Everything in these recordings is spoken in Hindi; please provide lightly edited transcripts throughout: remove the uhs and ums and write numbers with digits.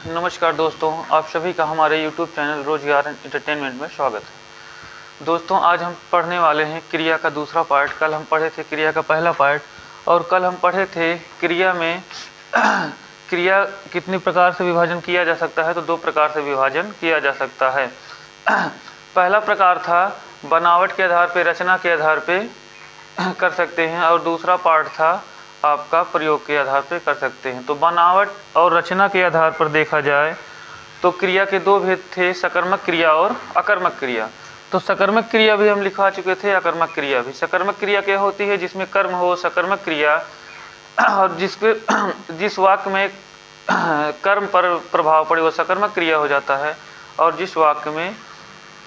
नमस्कार दोस्तों, आप सभी का हमारे YouTube चैनल रोजगार एंटरटेनमेंट में स्वागत है। दोस्तों, आज हम पढ़ने वाले हैं क्रिया का दूसरा पार्ट। कल हम पढ़े थे क्रिया का पहला पार्ट और कल हम पढ़े थे क्रिया में क्रिया कितनी प्रकार से विभाजन किया जा सकता है। तो दो प्रकार से विभाजन किया जा सकता है। पहला प्रकार था बनावट के आधार पे, रचना के आधार पे कर सकते हैं, और दूसरा पार्ट था आपका प्रयोग के आधार पर कर सकते हैं। तो बनावट और रचना के आधार पर देखा जाए तो क्रिया के दो भेद थे, सकर्मक क्रिया और अकर्मक क्रिया। तो सकर्मक क्रिया भी हम लिखा चुके थे, अकर्मक क्रिया भी। सकर्मक क्रिया क्या होती है? जिसमें कर्म हो, सकर्मक क्रिया, और जिस वाक्य में कर्म पर प्रभाव पड़े वो सकर्मक क्रिया हो जाता है, और जिस वाक्य में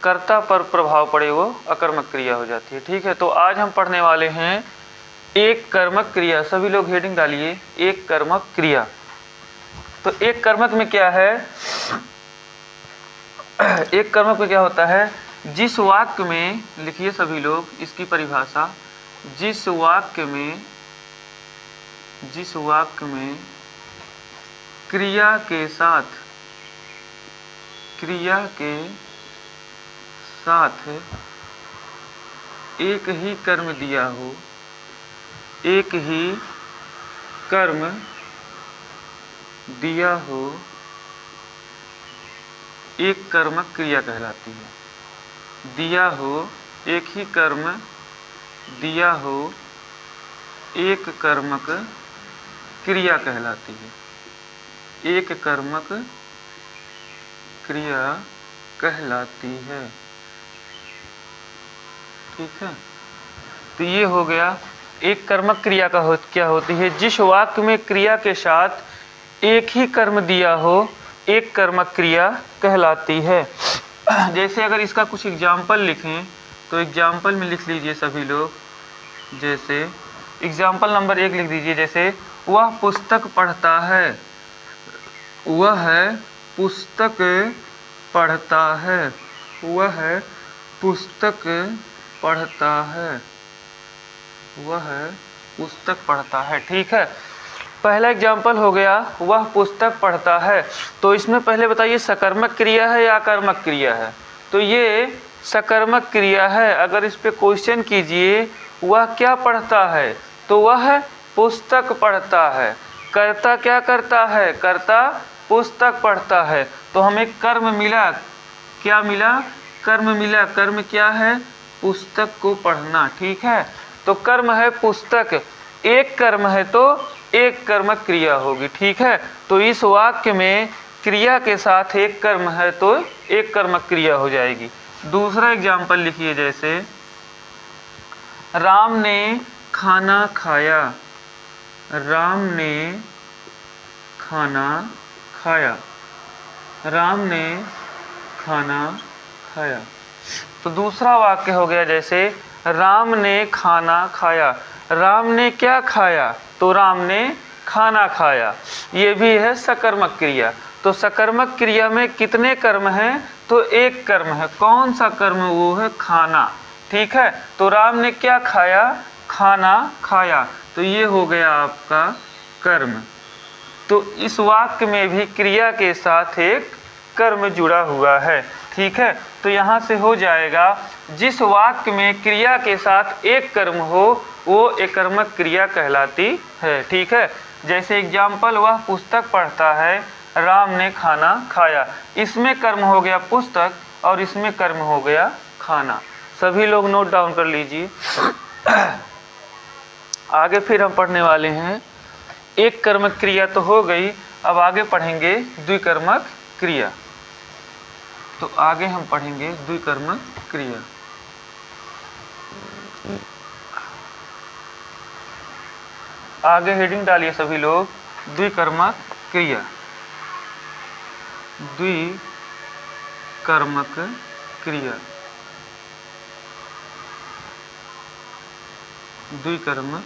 कर्ता पर प्रभाव पड़े वो अकर्मक क्रिया हो जाती है। ठीक है, तो आज हम पढ़ने वाले हैं एक कर्मक क्रिया। सभी लोग हेडिंग डालिए, एक कर्मक क्रिया। तो एक कर्मक में क्या है? एक कर्मक में क्या होता है? जिस वाक्य में, लिखिए सभी लोग इसकी परिभाषा, जिस वाक्य में क्रिया के साथ एक ही कर्म दिया हो, एक ही कर्म दिया हो, एक कर्मक क्रिया कहलाती है। दिया हो, एक ही कर्म दिया हो, एक कर्मक क्रिया कहलाती है। एक कर्मक क्रिया कहलाती है। ठीक है, तो ये हो गया एक कर्मक क्रिया का क्या होती है? जिस वाक्य में क्रिया के साथ एक ही कर्म दिया हो, एक कर्मक क्रिया कहलाती है। जैसे अगर इसका कुछ एग्जाम्पल लिखें तो एग्जाम्पल में लिख लीजिए सभी लोग। जैसे एग्जाम्पल नंबर 1 लिख दीजिए। जैसे वह पुस्तक पढ़ता है, वह पुस्तक पढ़ता है, वह पुस्तक पढ़ता है, वह पुस्तक पढ़ता है। ठीक है, पहला एग्जाम्पल हो गया वह पुस्तक पढ़ता है। तो इसमें पहले बताइए सकर्मक क्रिया है या अकर्मक क्रिया है? तो ये सकर्मक क्रिया है। अगर इस पे क्वेश्चन कीजिए वह क्या पढ़ता है, तो वह पुस्तक पढ़ता है। कर्ता क्या करता है? कर्ता पुस्तक पढ़ता है। तो हमें कर्म मिला, क्या मिला? कर्म मिला। कर्म क्या है? पुस्तक को पढ़ना। ठीक है, तो कर्म है पुस्तक, एक कर्म है तो एक कर्मक क्रिया होगी। ठीक है, तो इस वाक्य में क्रिया के साथ एक कर्म है तो एक कर्मक क्रिया हो जाएगी। दूसरा एग्जाम्पल लिखिए। जैसे राम ने खाना खाया, राम ने खाना खाया, राम ने खाना खाया। तो दूसरा वाक्य हो गया जैसे राम ने खाना खाया। राम ने क्या खाया? तो राम ने खाना खाया। ये भी है सकर्मक क्रिया। तो सकर्मक क्रिया में कितने कर्म हैं? तो एक कर्म है। कौन सा कर्म? वो है खाना। ठीक है, तो राम ने क्या खाया? खाना खाया। तो ये हो गया आपका कर्म। तो इस वाक्य में भी क्रिया के साथ एक कर्म जुड़ा हुआ है। ठीक है, तो यहाँ से हो जाएगा जिस वाक्य में क्रिया के साथ एक कर्म हो वो एक कर्मक क्रिया कहलाती है। ठीक है, जैसे एग्जाम्पल वह पुस्तक पढ़ता है, राम ने खाना खाया। इसमें कर्म हो गया पुस्तक और इसमें कर्म हो गया खाना। सभी लोग नोट डाउन कर लीजिए। आगे फिर हम पढ़ने वाले हैं एक कर्मक क्रिया तो हो गई, अब आगे पढ़ेंगे द्विकर्मक क्रिया। तो आगे हम पढ़ेंगे द्विकर्मक क्रिया। आगे हेडिंग डालिए सभी लोग, द्विकर्मक क्रिया। द्विकर्मक क्रिया, द्विकर्मक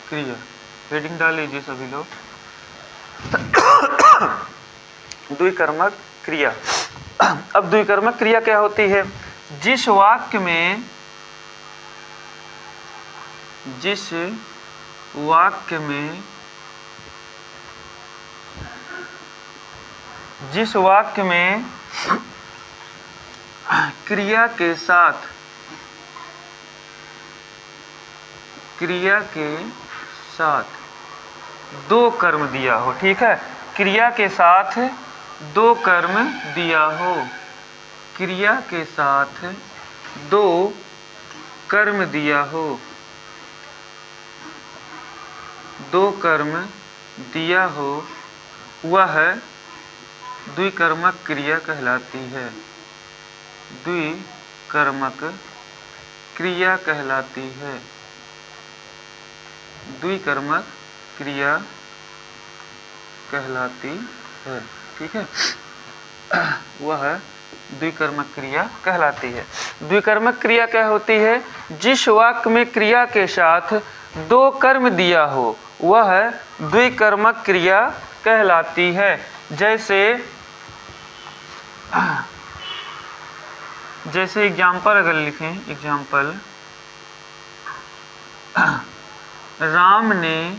क्रिया। हेडिंग डाल लीजिए सभी लोग। द्विकर्मक क्रिया। अब द्विकर्मक क्रिया क्या होती है? जिस वाक्य में जिस वाक्य में क्रिया के साथ दो कर्म दिया हो, ठीक है, क्रिया के साथ दो कर्म दिया हो, क्रिया के साथ दो कर्म दिया हो, दो कर्म दिया हो, वह द्विकर्मक क्रिया कहलाती है, द्विकर्मक क्रिया कहलाती है, द्विकर्मक क्रिया कहलाती है, ठीक है। वह द्विकर्मक क्रिया कहलाती है। द्विकर्मक क्रिया क्या होती है? जिस वाक्य में क्रिया के साथ दो कर्म दिया हो वह द्विकर्मक क्रिया कहलाती है। जैसे एग्जाम्पल अगर लिखें, एग्जाम्पल, राम ने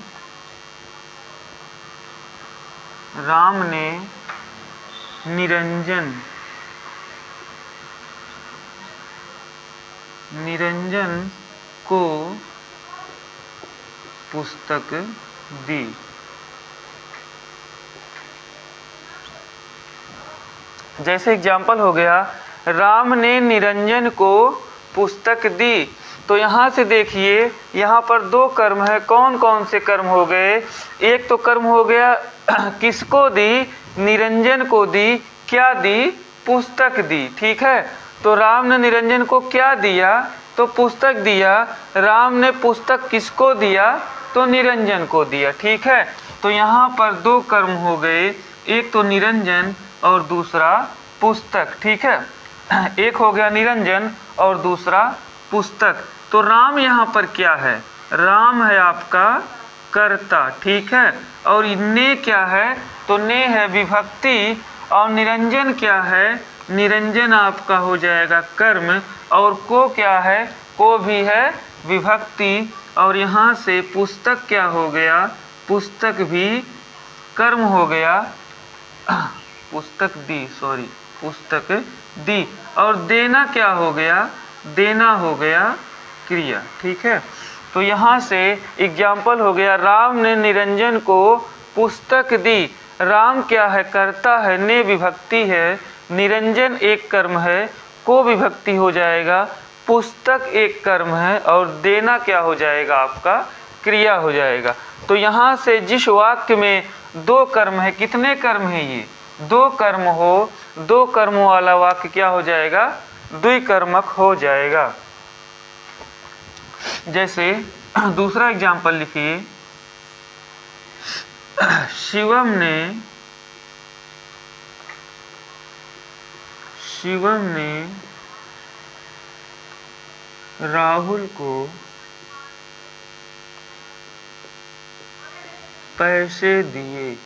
निरंजन को पुस्तक दी। जैसे एग्जाम्पल हो गया, राम ने निरंजन को पुस्तक दी। तो यहाँ से देखिए, यहाँ पर दो कर्म है। कौन कौन से कर्म हो गए? एक तो कर्म हो गया किसको दी? निरंजन को दी। क्या दी? पुस्तक दी, ठीक है। तो राम ने निरंजन को क्या दिया? तो पुस्तक दिया। राम ने पुस्तक किसको दिया? तो निरंजन को दिया, ठीक है। तो यहाँ पर दो कर्म हो गए, एक तो निरंजन और दूसरा पुस्तक, ठीक है। एक हो गया निरंजन और दूसरा पुस्तक। तो राम यहाँ पर क्या है? राम है आपका कर्ता, ठीक है। और ने क्या है? तो ने है विभक्ति। और निरंजन क्या है? निरंजन आपका हो जाएगा कर्म। और को क्या है? को भी है विभक्ति। और यहाँ से पुस्तक क्या हो गया? पुस्तक भी कर्म हो गया। पुस्तक दी, सॉरी, पुस्तक दी। और देना क्या हो गया? देना हो गया क्रिया, ठीक है। तो यहाँ से एग्जाम्पल हो गया, राम ने निरंजन को पुस्तक दी। राम क्या है? कर्ता है, ने विभक्ति है, निरंजन एक कर्म है, को विभक्ति हो जाएगा, पुस्तक एक कर्म है और देना क्या हो जाएगा? आपका क्रिया हो जाएगा। तो यहाँ से जिस वाक्य में दो कर्म है, कितने कर्म है ये? दो कर्म हो, दो कर्मों वाला वाक्य क्या हो जाएगा? द्विकर्मक हो जाएगा। जैसे दूसरा एग्जाम्पल लिखिए, शिवम ने राहुल को पैसे दिए।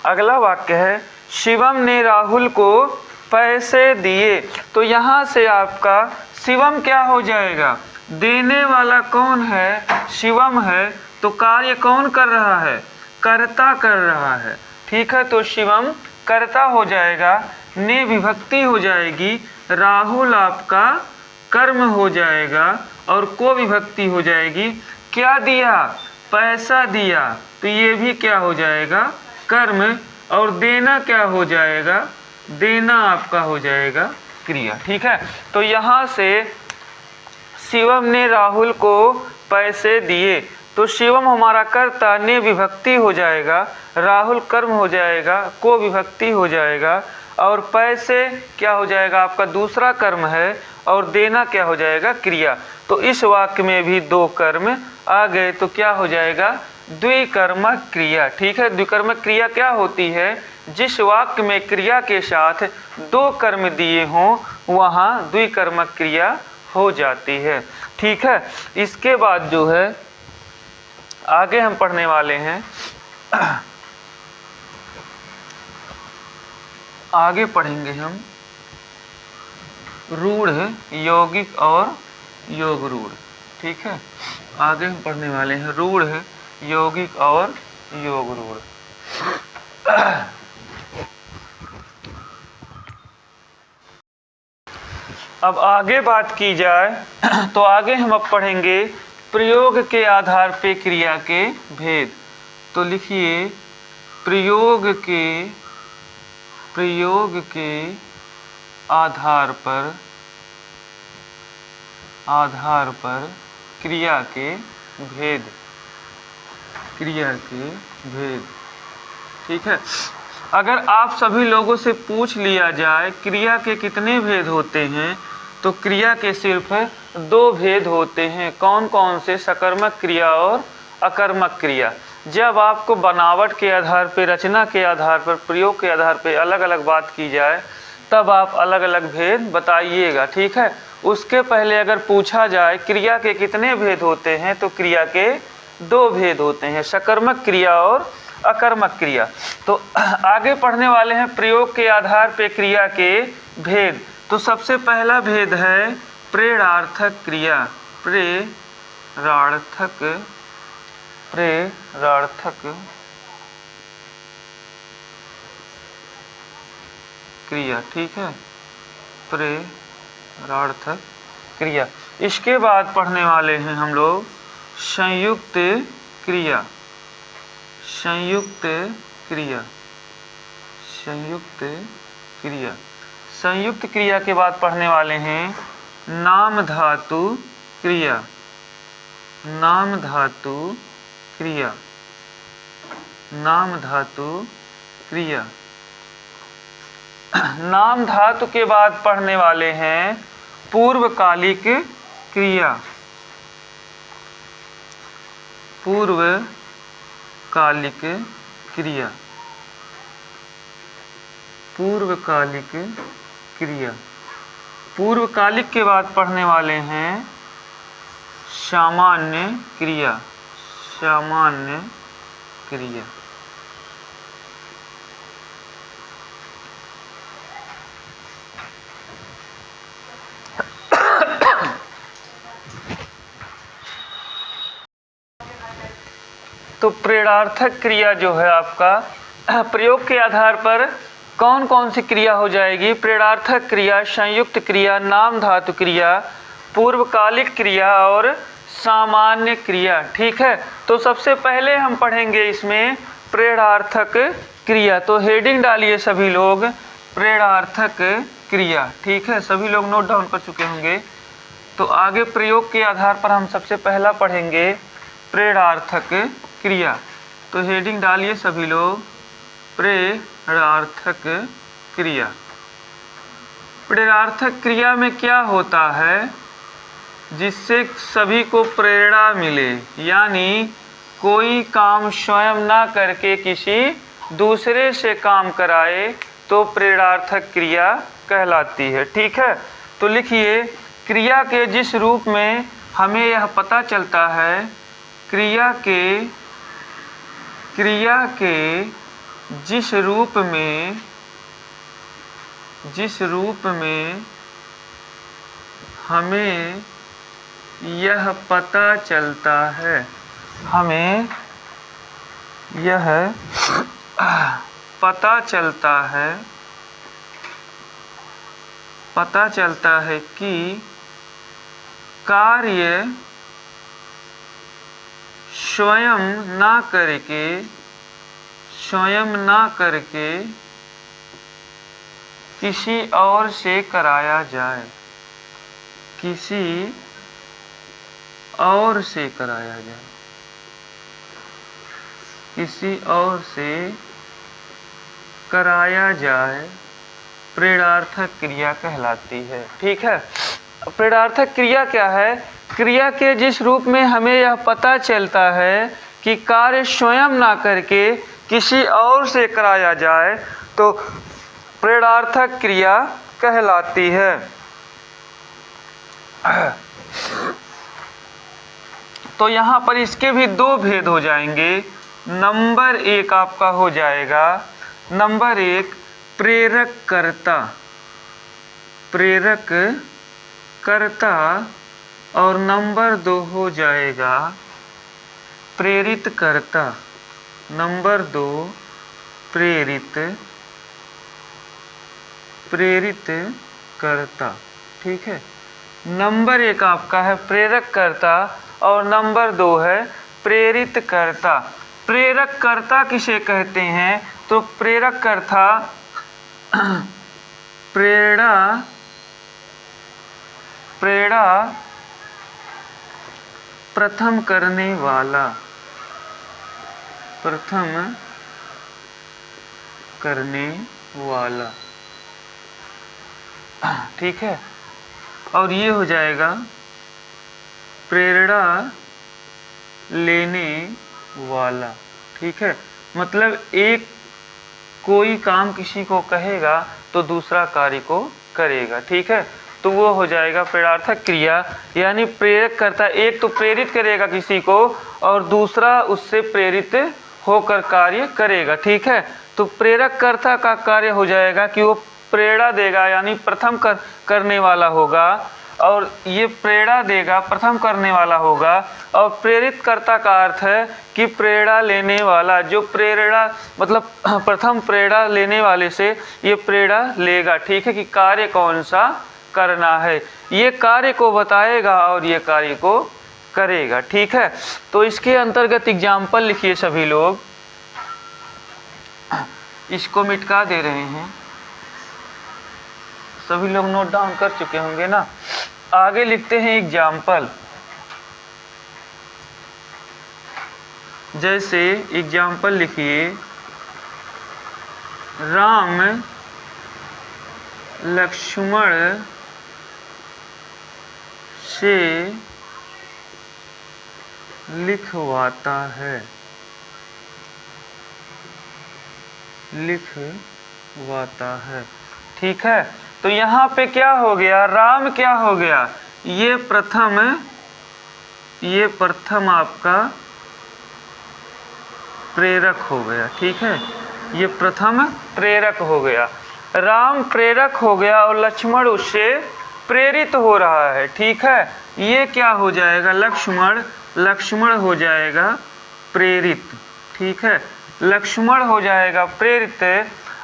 अगला वाक्य है, शिवम ने राहुल को पैसे दिए। तो यहाँ से आपका शिवम क्या हो जाएगा? देने वाला कौन है? शिवम है। तो कार्य कौन कर रहा है? कर्ता कर रहा है, ठीक है। तो शिवम कर्ता हो जाएगा, ने विभक्ति हो जाएगी, राहुल आपका कर्म हो जाएगा और को विभक्ति हो जाएगी। क्या दिया? पैसा दिया। तो ये भी क्या हो जाएगा? कर्म। और देना क्या हो जाएगा? देना आपका हो जाएगा क्रिया, ठीक है। तो यहाँ से शिवम ने राहुल को पैसे दिए। तो शिवम हमारा कर्ता, ने विभक्ति हो जाएगा, राहुल कर्म हो जाएगा, को विभक्ति हो जाएगा और पैसे क्या हो जाएगा? आपका दूसरा कर्म है और देना क्या हो जाएगा? क्रिया। तो इस वाक्य में भी दो कर्म आ गए। तो क्या हो जाएगा? द्विकर्मक क्रिया, ठीक है। द्विकर्मक क्रिया क्या होती है? जिस वाक्य में क्रिया के साथ दो कर्म दिए हों वहाँ द्विकर्मक क्रिया हो जाती है, ठीक है। इसके बाद जो है आगे हम पढ़ने वाले हैं, आगे पढ़ेंगे हम रूढ़, यौगिक और योग रूढ़। ठीक है, आगे हम पढ़ने वाले हैं रूढ़, यौगिक और योग रूढ़। अब आगे बात की जाए तो आगे हम अब पढ़ेंगे प्रयोग के आधार पे क्रिया के भेद। तो लिखिए प्रयोग के आधार पर क्रिया के भेद। ठीक है, अगर आप सभी लोगों से पूछ लिया जाए क्रिया के कितने भेद होते हैं, तो क्रिया के सिर्फ 2 भेद होते हैं। कौन कौन से? सकर्मक क्रिया और अकर्मक क्रिया। जब आपको बनावट के आधार पर, रचना के आधार पर, प्रयोग के आधार पर अलग अलग बात की जाए, तब आप अलग अलग भेद बताइएगा। ठीक है, उसके पहले अगर पूछा जाए क्रिया के कितने भेद होते हैं, तो क्रिया के 2 भेद होते हैं, सकर्मक क्रिया और अकर्मक क्रिया। तो आगे पढ़ने वाले हैं प्रयोग के आधार पे क्रिया के भेद। तो सबसे पहला भेद है प्रेरणार्थक क्रिया। प्रेरणार्थक क्रिया। ठीक है, प्रेरणार्थक क्रिया। इसके बाद पढ़ने वाले हैं हम लोग संयुक्त क्रिया। संयुक्त क्रिया के बाद पढ़ने वाले हैं नाम धातु क्रिया। नाम धातु के बाद पढ़ने वाले हैं पूर्वकालिक क्रिया। पूर्वकालिक के बाद पढ़ने वाले हैं सामान्य क्रिया। तो प्रेरणार्थक क्रिया जो है आपका, प्रयोग के आधार पर कौन कौन सी क्रिया हो जाएगी? प्रेरणार्थक क्रिया, संयुक्त क्रिया, नाम धातु क्रिया, पूर्वकालिक क्रिया और सामान्य क्रिया। ठीक है, तो सबसे पहले हम पढ़ेंगे इसमें प्रेरणार्थक क्रिया। तो हेडिंग डालिए सभी लोग, प्रेरणार्थक क्रिया। ठीक है, सभी लोग नोट डाउन कर चुके होंगे। तो आगे प्रयोग के आधार पर हम सबसे पहला पढ़ेंगे प्रेरणार्थक क्रिया। तो हेडिंग डालिए सभी लोग, प्रेरणार्थक क्रिया। प्रेरणार्थक क्रिया में क्या होता है? जिससे सभी को प्रेरणा मिले, यानी कोई काम स्वयं ना करके किसी दूसरे से काम कराए, तो प्रेरणार्थक क्रिया कहलाती है। ठीक है, तो लिखिए क्रिया के जिस रूप में हमें यह पता चलता है, क्रिया के जिस रूप में हमें यह पता चलता है, पता चलता है कि कार्य स्वयं ना करके किसी और से कराया जाए। प्रेरणार्थक क्रिया कहलाती है। ठीक है, प्रेरणार्थक क्रिया क्या है? क्रिया के जिस रूप में हमें यह पता चलता है कि कार्य स्वयं ना करके किसी और से कराया जाए, तो प्रेरणार्थक क्रिया कहलाती है। तो यहाँ पर इसके भी 2 भेद हो जाएंगे। नंबर 1 आपका हो जाएगा, नंबर 1 प्रेरक कर्ता। प्रेरक कर्ता और नंबर 2 हो जाएगा प्रेरित कर्ता। नंबर 2 प्रेरित कर्ता। ठीक है, नंबर 1 आपका है प्रेरक कर्ता और नंबर 2 है प्रेरित कर्ता। प्रेरक कर्ता किसे कहते हैं? तो प्रेरक कर्ता प्रेरणा प्रथम करने वाला, प्रथम करने वाला। ठीक है, और ये हो जाएगा प्रेरणा लेने वाला। ठीक है, मतलब एक कोई काम किसी को कहेगा तो दूसरा कार्य को करेगा। ठीक है, तो वो हो जाएगा प्रेरणार्थक क्रिया, यानी प्रेरक करता एक तो प्रेरित करेगा किसी को और दूसरा उससे प्रेरित होकर कार्य करेगा। ठीक है, तो प्रेरक कर्ता का कार्य हो जाएगा कि वो प्रेरणा देगा, यानी प्रथम करने वाला होगा, और ये प्रेरणा देगा, प्रथम करने वाला होगा। और प्रेरित कर्ता का अर्थ है कि प्रेरणा लेने वाला, जो प्रेरणा मतलब प्रथम प्रेरणा लेने वाले से ये प्रेरणा लेगा। ठीक है, कि कार्य कौन सा करना है, ये कार्य को बताएगा और ये कार्य को करेगा। ठीक है, तो इसके अंतर्गत एग्जाम्पल लिखिए सभी लोग। इसको मिटका दे रहे हैं, सभी लोग नोट डाउन कर चुके होंगे ना। आगे लिखते हैं एग्जाम्पल। जैसे एग्जाम्पल लिखिए, राम लक्ष्मण से लिखवाता है, लिखवाता है। ठीक है, तो यहाँ पे क्या हो गया, राम क्या हो गया, ये प्रथम आपका प्रेरक हो गया। ठीक है, ये प्रथम प्रेरक हो गया, राम प्रेरक हो गया और लक्ष्मण उससे प्रेरित हो रहा है। ठीक है, ये क्या हो जाएगा, लक्ष्मण हो जाएगा प्रेरित। ठीक है, लक्ष्मण हो जाएगा प्रेरित।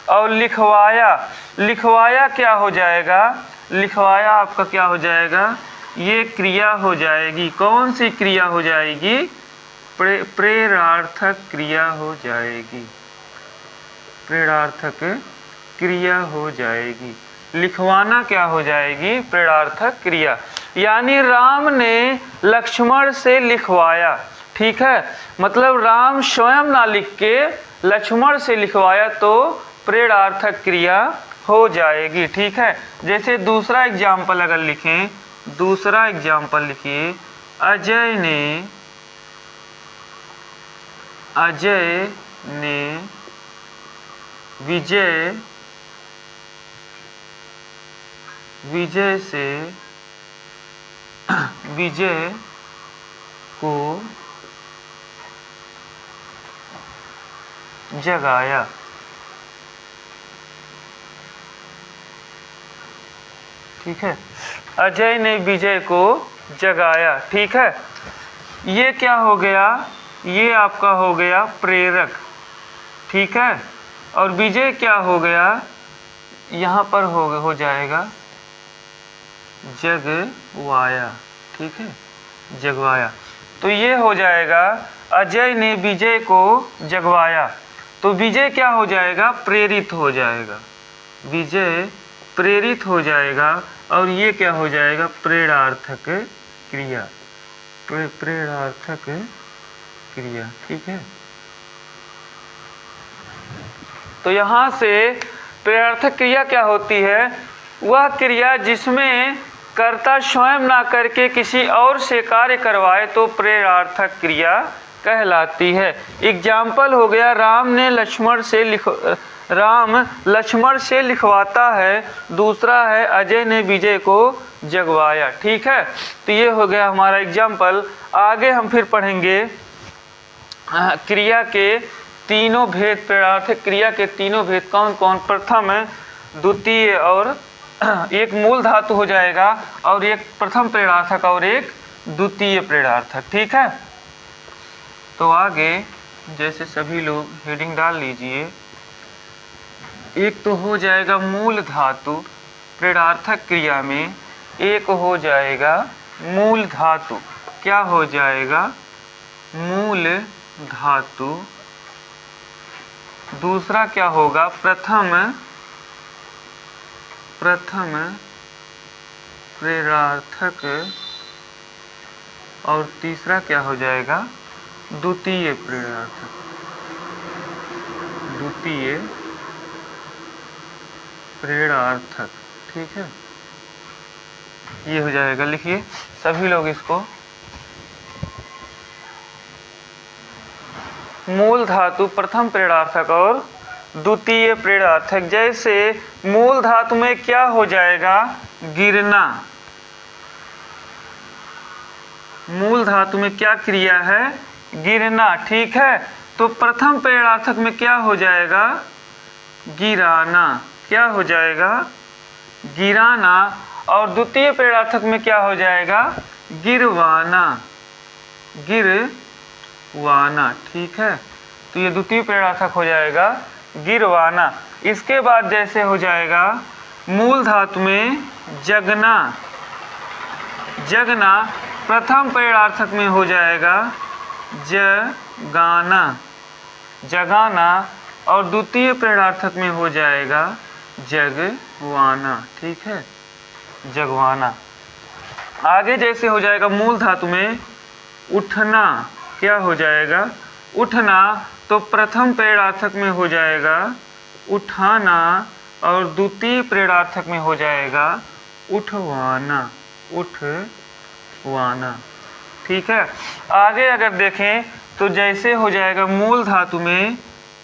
और लिखवाया क्या हो जाएगा, लिखवाया आपका क्या हो जाएगा, ये क्रिया हो जाएगी। कौन सी क्रिया हो जाएगी, प्रेरणार्थक क्रिया हो जाएगी, प्रेरणार्थक क्रिया हो जाएगी। लिखवाना क्या हो जाएगी, प्रेरणार्थक क्रिया, यानी राम ने लक्ष्मण से लिखवाया। ठीक है, मतलब राम स्वयं ना लिख के लक्ष्मण से लिखवाया तो प्रेरणार्थक क्रिया हो जाएगी। ठीक है, जैसे दूसरा एग्जाम्पल अगर लिखें, दूसरा एग्जाम्पल लिखिए, अजय ने विजय को जगाया। ठीक है, अजय ने विजय को जगाया। ठीक है, ये क्या हो गया, ये आपका हो गया प्रेरक। ठीक है, और विजय क्या हो गया, यहाँ पर हो जाएगा जगवाया। ठीक है, जगवाया, तो ये हो जाएगा अजय ने विजय को जगवाया, तो विजय क्या हो जाएगा, प्रेरित हो जाएगा, विजय प्रेरित हो जाएगा। और ये क्या हो जाएगा, प्रेरणार्थक क्रिया, प्रेरणार्थक क्रिया। ठीक है, तो यहाँ से प्रेरणार्थक क्रिया क्या होती है, वह क्रिया जिसमें कर्ता स्वयं ना करके किसी और से कार्य करवाए तो प्रेरणार्थक क्रिया कहलाती है। एग्जाम्पल हो गया, राम लक्ष्मण से लिखवाता है, दूसरा है अजय ने विजय को जगवाया। ठीक है, तो ये हो गया हमारा एग्जाम्पल। आगे हम फिर पढ़ेंगे क्रिया के तीनों भेद, प्रेरणार्थक क्रिया के तीनों भेद कौन कौन, प्रथम, द्वितीय और एक मूल धातु हो जाएगा और एक प्रथम प्रेरणार्थक और एक द्वितीय प्रेरणार्थक। ठीक है, तो आगे जैसे सभी लोग हेडिंग डाल लीजिए। एक तो हो जाएगा मूल धातु प्रेरणार्थक क्रिया में, एक हो जाएगा मूल धातु, क्या हो जाएगा मूल धातु, दूसरा क्या होगा प्रथम प्रेरणार्थक, और तीसरा क्या हो जाएगा द्वितीय प्रेरणार्थक, द्वितीय प्रेरणार्थक। ठीक है, ये हो जाएगा। लिखिए सभी लोग इसको, मूल धातु प्रथम प्रेरणार्थक और द्वितीय प्रेरणार्थक। जैसे मूल धातु में क्या हो जाएगा गिरना, मूल धातु में क्या क्रिया है गिरना। ठीक है, तो प्रथम प्रेरणार्थक में क्या हो जाएगा गिराना, क्या हो जाएगा गिराना, और द्वितीय प्रेरणार्थक में क्या हो जाएगा गिरवाना, गिरवाना। ठीक है, तो ये द्वितीय प्रेरणार्थक हो जाएगा गिरवाना। इसके बाद जैसे हो जाएगा मूल धातु में जगना, जगना प्रथम प्रेरणार्थक में हो जाएगा जगाना, जगाना, और द्वितीय प्रेरणार्थक में हो जाएगा जगवाना। ठीक है, जगवाना। आगे जैसे हो जाएगा मूल धातु में उठना, क्या हो जाएगा उठना, तो प्रथम प्रेरणार्थक में हो जाएगा उठाना, और द्वितीय प्रेरणार्थक में हो जाएगा उठवाना, उठवाना। ठीक है, आगे अगर देखें तो जैसे हो जाएगा मूल धातु में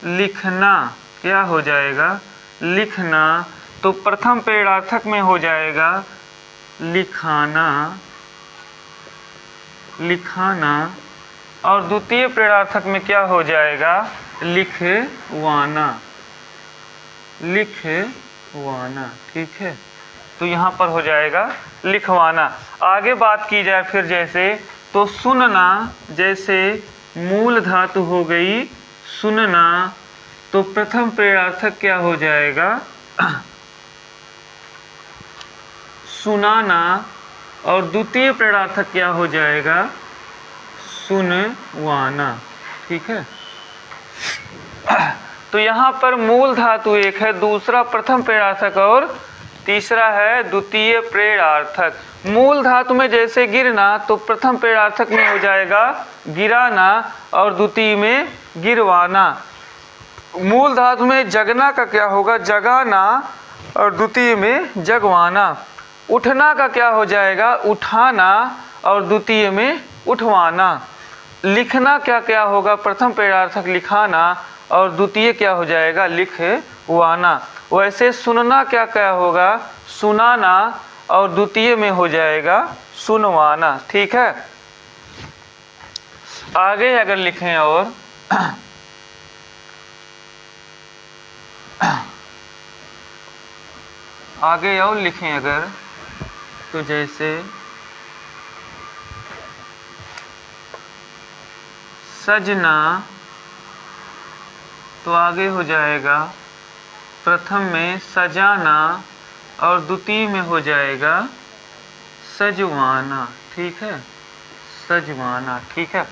लिखना, क्या हो जाएगा लिखना, तो प्रथम प्रेरणार्थक में हो जाएगा लिखाना, लिखाना, और द्वितीय प्रेरणार्थक में क्या हो जाएगा लिखवाना, लिखवाना। ठीक है, तो यहाँ पर हो जाएगा लिखवाना। आगे बात की जाए फिर जैसे, तो सुनना, जैसे मूल धातु हो गई सुनना, तो प्रथम प्रेरणार्थक क्या हो जाएगा सुनाना, और द्वितीय प्रेरणार्थक क्या हो जाएगा सुनवाना। ठीक है, तो यहाँ पर मूल धातु एक है, दूसरा प्रथम प्रेरणार्थक और तीसरा है द्वितीय प्रेरणार्थक। मूल धातु में जैसे गिरना, तो प्रथम प्रेरणार्थक में हो जाएगा गिराना, और द्वितीय में गिरवाना। मूल धातु में जगना का क्या होगा जगाना, और द्वितीय में जगवाना। उठना का क्या हो जाएगा उठाना, और द्वितीय में उठवाना। लिखना क्या क्या होगा प्रथम प्रेरणार्थक लिखाना, और द्वितीय क्या हो जाएगा लिखवाना। वैसे सुनना क्या क्या होगा सुनाना, और द्वितीय में हो जाएगा सुनवाना। ठीक है, आगे अगर लिखें और आगे और लिखें अगर, तो जैसे सजना, तो आगे हो जाएगा प्रथम में सजाना, और द्वितीय में हो जाएगा सजवाना। ठीक है, सजवाना। ठीक है,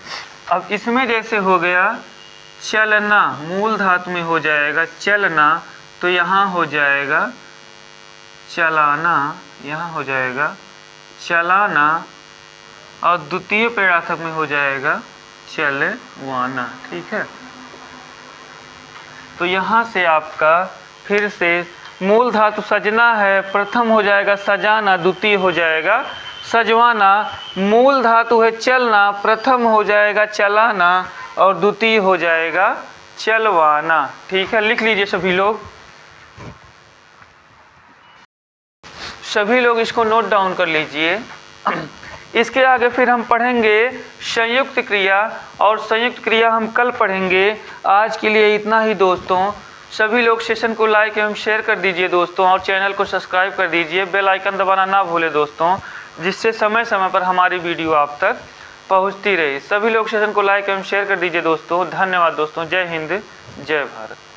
अब इसमें जैसे हो गया चलना, मूल धातु में हो जाएगा चलना, तो यहाँ हो जाएगा चलाना, यहाँ हो जाएगा चलाना, और द्वितीय प्रेरणार्थक में हो जाएगा चलवाना। ठीक है, तो यहाँ से आपका फिर से मूल धातु सजना है, प्रथम हो जाएगा सजाना, द्वितीय हो जाएगा सजवाना। मूल धातु है चलना, प्रथम हो जाएगा चलाना, और द्वितीय हो जाएगा चलवाना। ठीक है, लिख लीजिए सभी लोग, सभी लोग इसको नोट डाउन कर लीजिए। इसके आगे फिर हम पढ़ेंगे संयुक्त क्रिया, और संयुक्त क्रिया हम कल पढ़ेंगे। आज के लिए इतना ही दोस्तों। सभी लोग सेशन को लाइक एवं शेयर कर दीजिए दोस्तों, और चैनल को सब्सक्राइब कर दीजिए। बेल आइकन दबाना ना भूले दोस्तों, जिससे समय समय पर हमारी वीडियो आप तक पहुंचती रहे। सभी लोग सेशन को लाइक एवं शेयर कर दीजिए दोस्तों। धन्यवाद दोस्तों। जय हिंद, जय भारत।